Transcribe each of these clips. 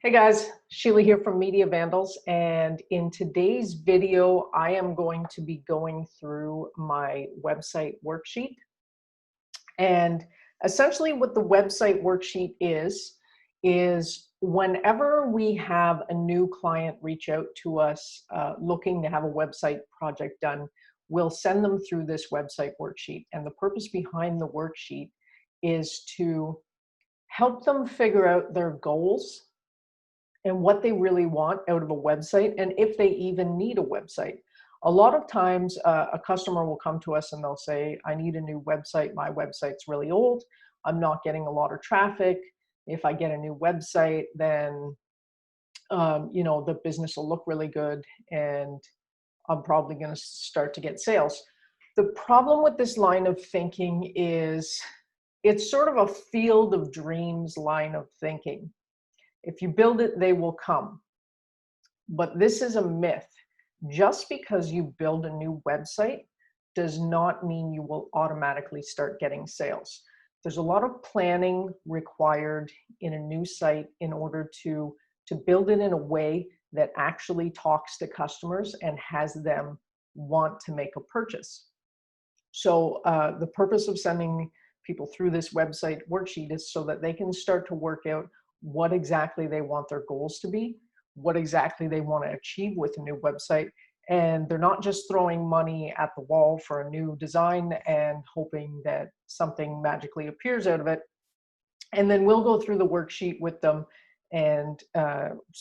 Hey guys, Sheila here from Mediavandals, and in today's video, I am going to be going through my website worksheet. And essentially what the website worksheet is whenever we have a new client reach out to us looking to have a website project done, we'll send them through this website worksheet. And the purpose behind the worksheet is to help them figure out their goals and what they really want out of a website, and if they even need a website. A lot of times a customer will come to us and they'll say, I need a new website. My website's really old. I'm not getting a lot of traffic. If I get a new website, then the business will look really good and I'm probably going to start to get sales. The problem with this line of thinking is it's sort of a field of dreams line of thinking. If you build it, they will come. But this is a myth. Just because you build a new website does not mean you will automatically start getting sales. There's a lot of planning required in a new site in order to build it in a way that actually talks to customers and has them want to make a purchase. So the purpose of sending people through this website worksheet is so that they can start to work out what exactly they want their goals to be, what exactly they want to achieve with a new website. And they're not just throwing money at the wall for a new design and hoping that something magically appears out of it. And then we'll go through the worksheet with them, and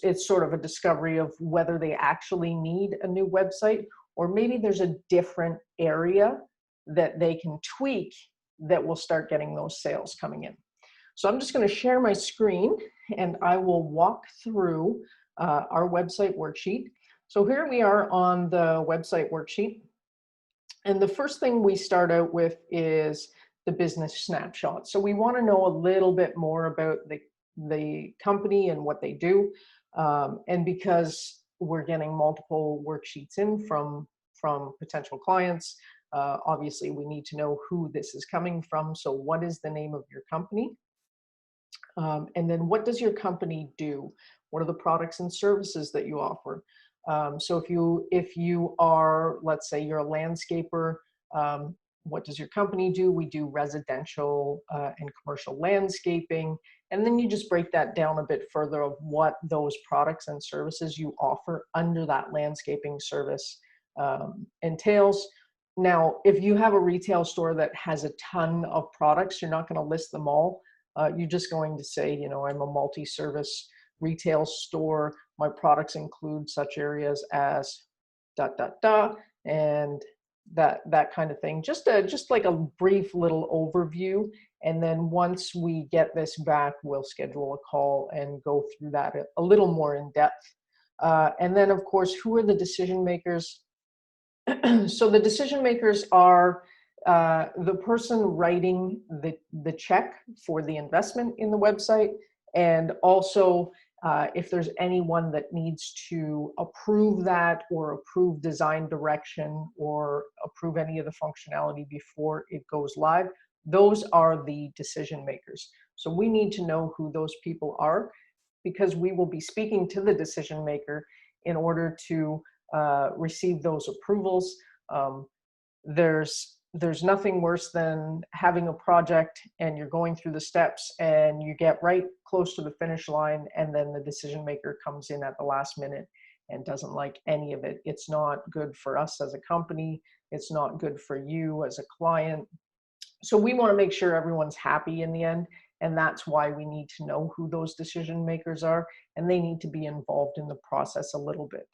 it's sort of a discovery of whether they actually need a new website, or maybe there's a different area that they can tweak that will start getting those sales coming in. So I'm just going to share my screen and I will walk through our website worksheet. So here we are on the website worksheet. And the first thing we start out with is the business snapshot. So we want to know a little bit more about the company and what they do. And because we're getting multiple worksheets in from potential clients, obviously we need to know who this is coming from. So what is the name of your company? And then what does your company do? What are the products and services that you offer? So if you are, let's say you're a landscaper, what does your company do? We do residential and commercial landscaping. And then you just break that down a bit further of what those products and services you offer under that landscaping service entails. Now, if you have a retail store that has a ton of products, you're not going to list them all. You're just going to say, I'm a multi-service retail store. My products include such areas as ... and that kind of thing. Just like a brief little overview. And then once we get this back, we'll schedule a call and go through that a little more in depth. And then, of course, who are the decision makers? So the decision makers are the person writing the check for the investment in the website, and also if there's anyone that needs to approve that or approve design direction or approve any of the functionality before it goes live, those are the decision makers. So we need to know who those people are, because we will be speaking to the decision maker in order to receive those approvals. There's nothing worse than having a project and you're going through the steps and you get right close to the finish line, and then the decision maker comes in at the last minute and doesn't like any of it. It's not good for us as a company. It's not good for you as a client. So we want to make sure everyone's happy in the end, and that's why we need to know who those decision makers are, and they need to be involved in the process a little bit.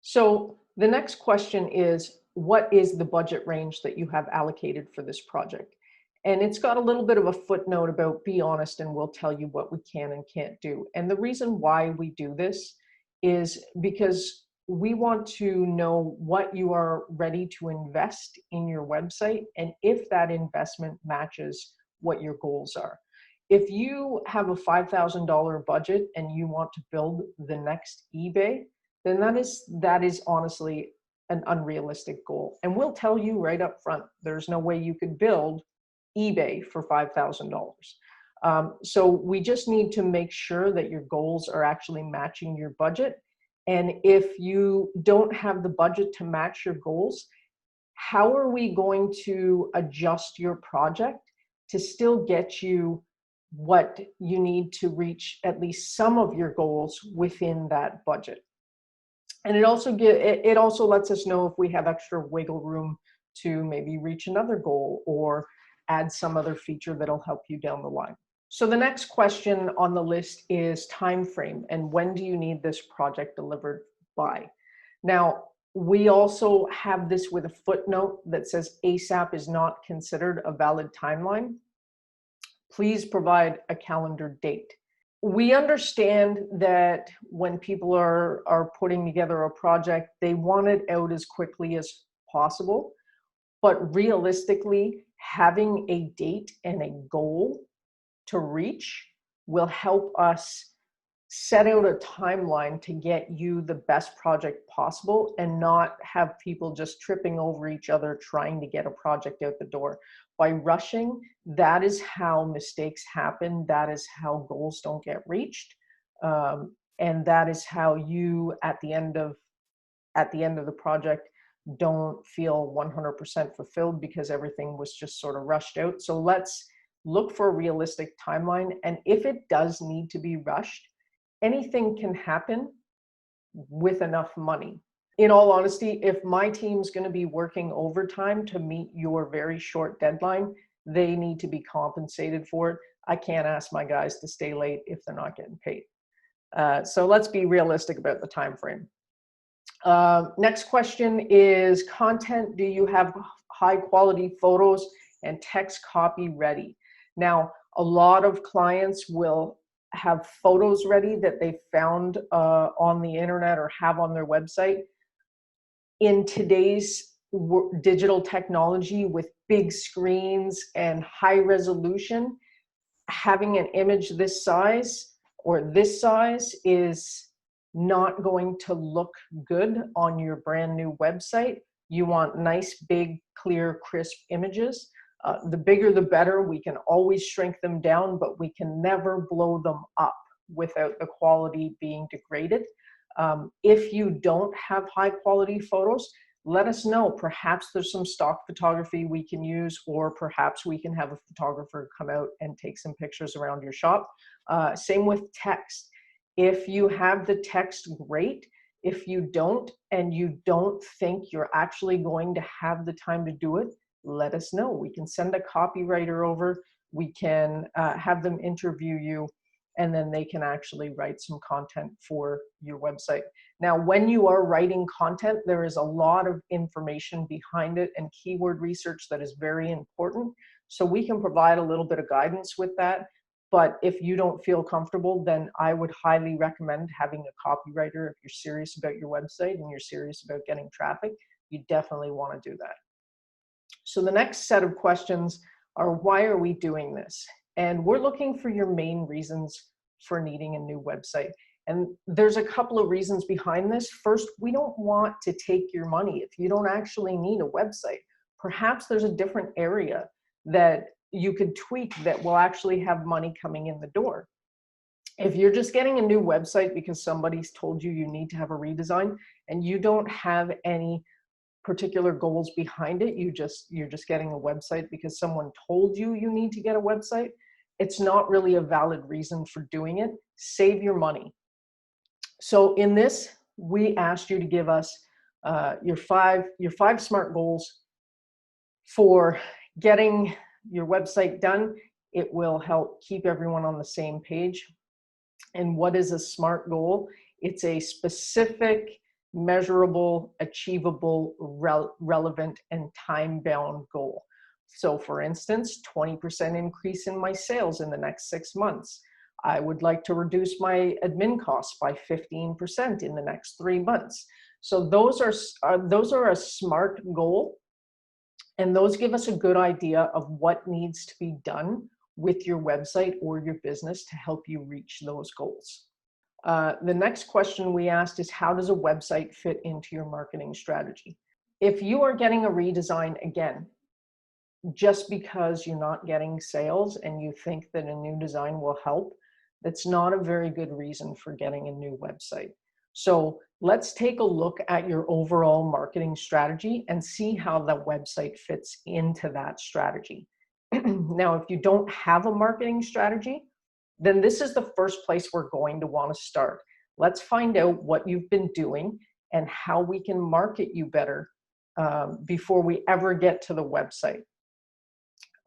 So the next question is, what is the budget range that you have allocated for this project? And it's got a little bit of a footnote about be honest and we'll tell you what we can and can't do. And the reason why we do this is because we want to know what you are ready to invest in your website and if that investment matches what your goals are. If you have a $5,000 budget and you want to build the next eBay, then that is honestly an unrealistic goal. And we'll tell you right up front, there's no way you could build eBay for $5,000. So we just need to make sure that your goals are actually matching your budget. And if you don't have the budget to match your goals, how are we going to adjust your project to still get you what you need to reach at least some of your goals within that budget? And it also lets us know if we have extra wiggle room to maybe reach another goal or add some other feature that'll help you down the line. So the next question on the list is time frame, and when do you need this project delivered by? Now, we also have this with a footnote that says ASAP is not considered a valid timeline. Please provide a calendar date. We understand that when people are putting together a project, they want it out as quickly as possible. But realistically, having a date and a goal to reach will help us set out a timeline to get you the best project possible and not have people just tripping over each other trying to get a project out the door. By rushing, that is how mistakes happen. That is how goals don't get reached. And that is how you, at the end of the project, don't feel 100% fulfilled because everything was just sort of rushed out. So let's look for a realistic timeline. And if it does need to be rushed, anything can happen with enough money. In all honesty, if my team's going to be working overtime to meet your very short deadline, they need to be compensated for it. I can't ask my guys to stay late if they're not getting paid. So let's be realistic about the time frame. Next question is content. Do you have high quality photos and text copy ready? Now, a lot of clients will have photos ready that they found on the internet or have on their website. In today's digital technology with big screens and high resolution, having an image this size or this size is not going to look good on your brand new website. You want nice, big, clear, crisp images. The bigger the better. We can always shrink them down, but we can never blow them up without the quality being degraded. If you don't have high quality photos, let us know. Perhaps there's some stock photography we can use, or perhaps we can have a photographer come out and take some pictures around your shop. Same with text. If you have the text, great. If you don't, and you don't think you're actually going to have the time to do it, let us know. We can send a copywriter over. We can have them interview you, and then they can actually write some content for your website. Now, when you are writing content, there is a lot of information behind it and keyword research that is very important. So we can provide a little bit of guidance with that. But if you don't feel comfortable, then I would highly recommend having a copywriter. If you're serious about your website and you're serious about getting traffic, you definitely want to do that. So the next set of questions are, why are we doing this? And we're looking for your main reasons for needing a new website. And there's a couple of reasons behind this. First, we don't want to take your money if you don't actually need a website. Perhaps there's a different area that you could tweak that will actually have money coming in the door. If you're just getting a new website because somebody's told you you need to have a redesign and you don't have any particular goals behind it, you're just getting a website because someone told you you need to get a website, it's not really a valid reason for doing it. Save your money. So in this, we asked you to give us your five SMART goals for getting your website done. It will help keep everyone on the same page. And what is a SMART goal? It's a specific, measurable, achievable, relevant, and time-bound goal. So for instance, 20% increase in my sales in the next 6 months. I would like to reduce my admin costs by 15% in the next 3 months. So those are a SMART goal, and those give us a good idea of what needs to be done with your website or your business to help you reach those goals. The next question we asked is, how does a website fit into your marketing strategy? If you are getting a redesign, again, just because you're not getting sales and you think that a new design will help, that's not a very good reason for getting a new website. So let's take a look at your overall marketing strategy and see how the website fits into that strategy. Now, if you don't have a marketing strategy, then this is the first place we're going to want to start. Let's find out what you've been doing and how we can market you better before we ever get to the website.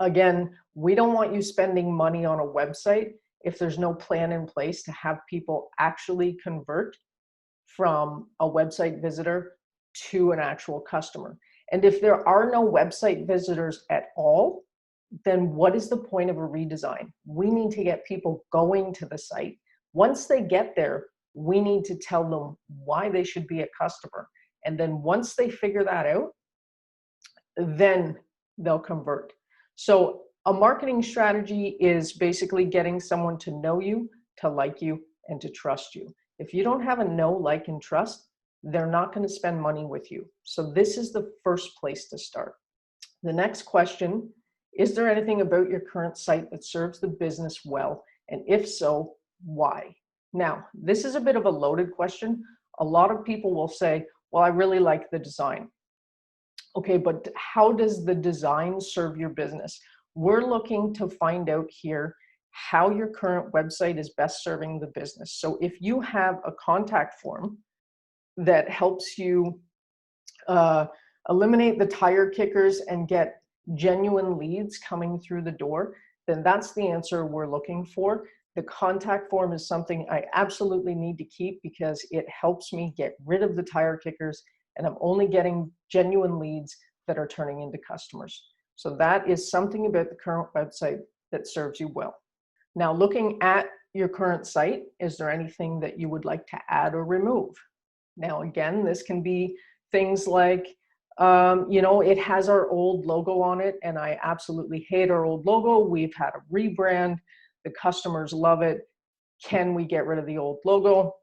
Again, we don't want you spending money on a website if there's no plan in place to have people actually convert from a website visitor to an actual customer. And if there are no website visitors at all, then what is the point of a redesign? We need to get people going to the site. Once they get there, we need to tell them why they should be a customer. And then once they figure that out, then they'll convert. So a marketing strategy is basically getting someone to know you, to like you, and to trust you. If you don't have a know, like, and trust, they're not going to spend money with you. So this is the first place to start. The next question, is there anything about your current site that serves the business well? And if so, why? Now, this is a bit of a loaded question. A lot of people will say, well, I really like the design. Okay, but how does the design serve your business? We're looking to find out here how your current website is best serving the business. So if you have a contact form that helps you eliminate the tire kickers and get genuine leads coming through the door, then that's the answer we're looking for. The contact form is something I absolutely need to keep because it helps me get rid of the tire kickers, and I'm only getting genuine leads that are turning into customers. So that is something about the current website that serves you well. Now, looking at your current site, is there anything that you would like to add or remove? Now, again, this can be things like, it has our old logo on it, and I absolutely hate our old logo. We've had a rebrand. The customers love it. Can we get rid of the old logo?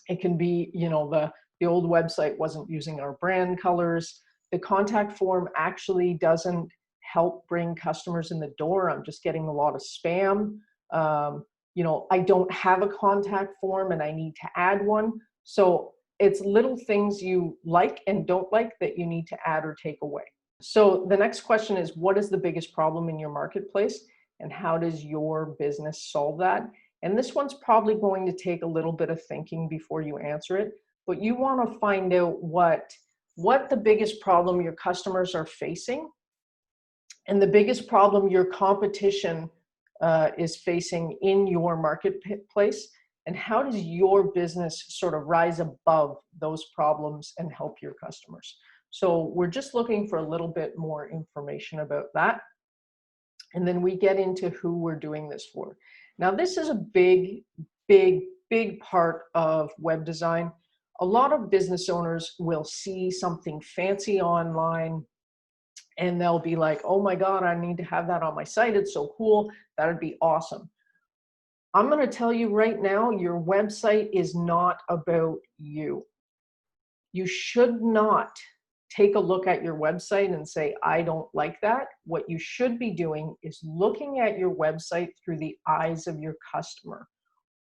It can be, the old website wasn't using our brand colors. The contact form actually doesn't help bring customers in the door. I'm just getting a lot of spam. I don't have a contact form and I need to add one. So it's little things you like and don't like that you need to add or take away. So the next question is, what is the biggest problem in your marketplace and how does your business solve that? And this one's probably going to take a little bit of thinking before you answer it, but you want to find out what the biggest problem your customers are facing and the biggest problem your competition is facing in your marketplace, and how does your business sort of rise above those problems and help your customers. So we're just looking for a little bit more information about that. And then we get into who we're doing this for. Now, this is a big, big, big part of web design. A lot of business owners will see something fancy online and they'll be like, oh my God, I need to have that on my site. It's so cool. That'd be awesome. I'm going to tell you right now, your website is not about you. You should not take a look at your website and say, I don't like that. What you should be doing is looking at your website through the eyes of your customer.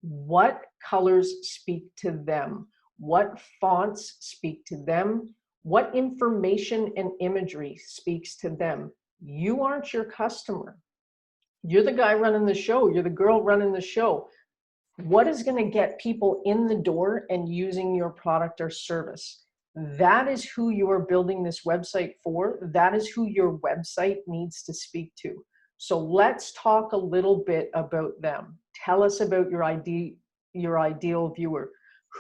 What colors speak to them? What fonts speak to them? What information and imagery speaks to them? You aren't your customer. You're the guy running the show. You're the girl running the show. What is going to get people in the door and using your product or service? That is who you are building this website for. That is who your website needs to speak to. So let's talk a little bit about them. Tell us about your ideal viewer.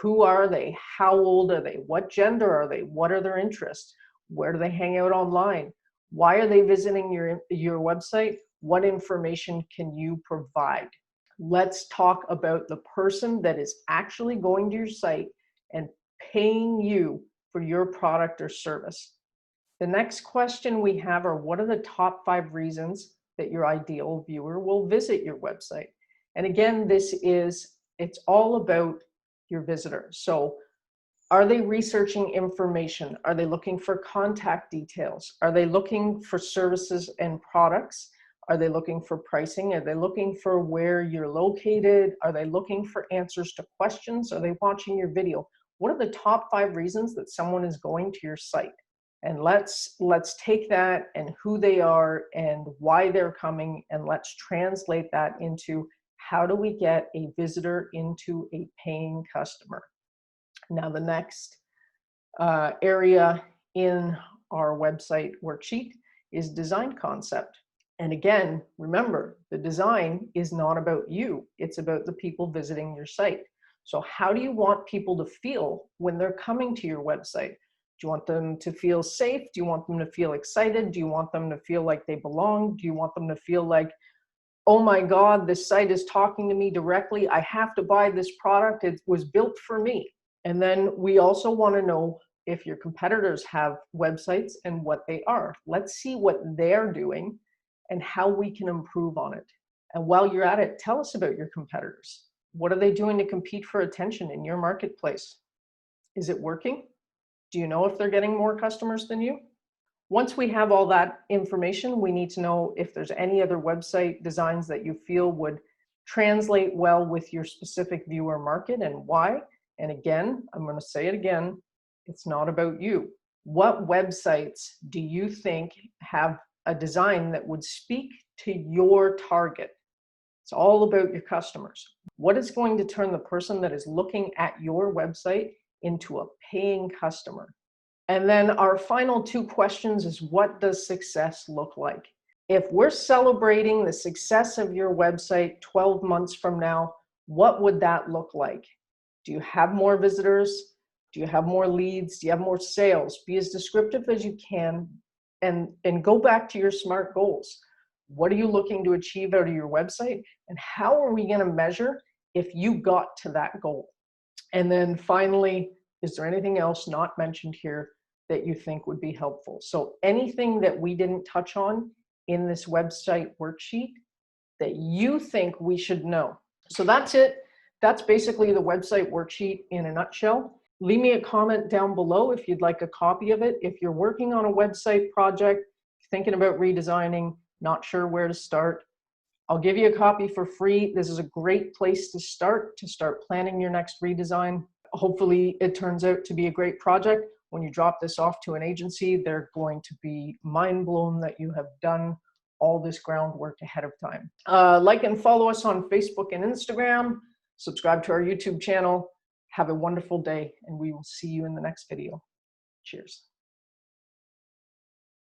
Who are they? How old are they? What gender are they? What are their interests? Where do they hang out online? Why are they visiting your website? What information can you provide? Let's talk about the person that is actually going to your site and paying you for your product or service. The next question we have are, what are the top 5 reasons that your ideal viewer will visit your website? And again, it's all about your visitor. So Are they researching information? Are they looking for contact details? Are they looking for services and products? Are they looking for pricing? Are they looking for where you're located? Are they looking for answers to questions? Are they watching your video? What are the top 5 reasons that someone is going to your site? And let's take that and who they are and why they're coming, and let's translate that into how do we get a visitor into a paying customer. Now, the next area in our website worksheet is design concept. And again, remember, the design is not about you. It's about the people visiting your site. So how do you want people to feel when they're coming to your website? Do you want them to feel safe? Do you want them to feel excited? Do you want them to feel like they belong? Do you want them to feel like, oh my God, this site is talking to me directly. I have to buy this product. It was built for me. And then we also want to know if your competitors have websites and what they are. Let's see what they're doing and how we can improve on it. And while you're at it, tell us about your competitors. What are they doing to compete for attention in your marketplace? Is it working? Do you know if they're getting more customers than you? Once we have all that information, we need to know if there's any other website designs that you feel would translate well with your specific viewer market and why. And again, I'm going to say it again, it's not about you. What websites do you think have a design that would speak to your target? It's all about your customers. What is going to turn the person that is looking at your website into a paying customer? And then our final 2 questions is, what does success look like? If we're celebrating the success of your website 12 months from now, what would that look like? Do you have more visitors? Do you have more leads? Do you have more sales? Be as descriptive as you can and go back to your SMART goals. What are you looking to achieve out of your website? And how are we going to measure if you got to that goal? And then finally, is there anything else not mentioned here that you think would be helpful? So anything that we didn't touch on in this website worksheet that you think we should know. So that's it. That's basically the website worksheet in a nutshell. Leave me a comment down below if you'd like a copy of it. If you're working on a website project, thinking about redesigning, not sure where to start, I'll give you a copy for free. This is a great place to start planning your next redesign. Hopefully it turns out to be a great project. When you drop this off to an agency, they're going to be mind blown that you have done all this groundwork ahead of time. Like and follow us on Facebook and Instagram. Subscribe to our YouTube channel. Have a wonderful day, and we will see you in the next video. Cheers.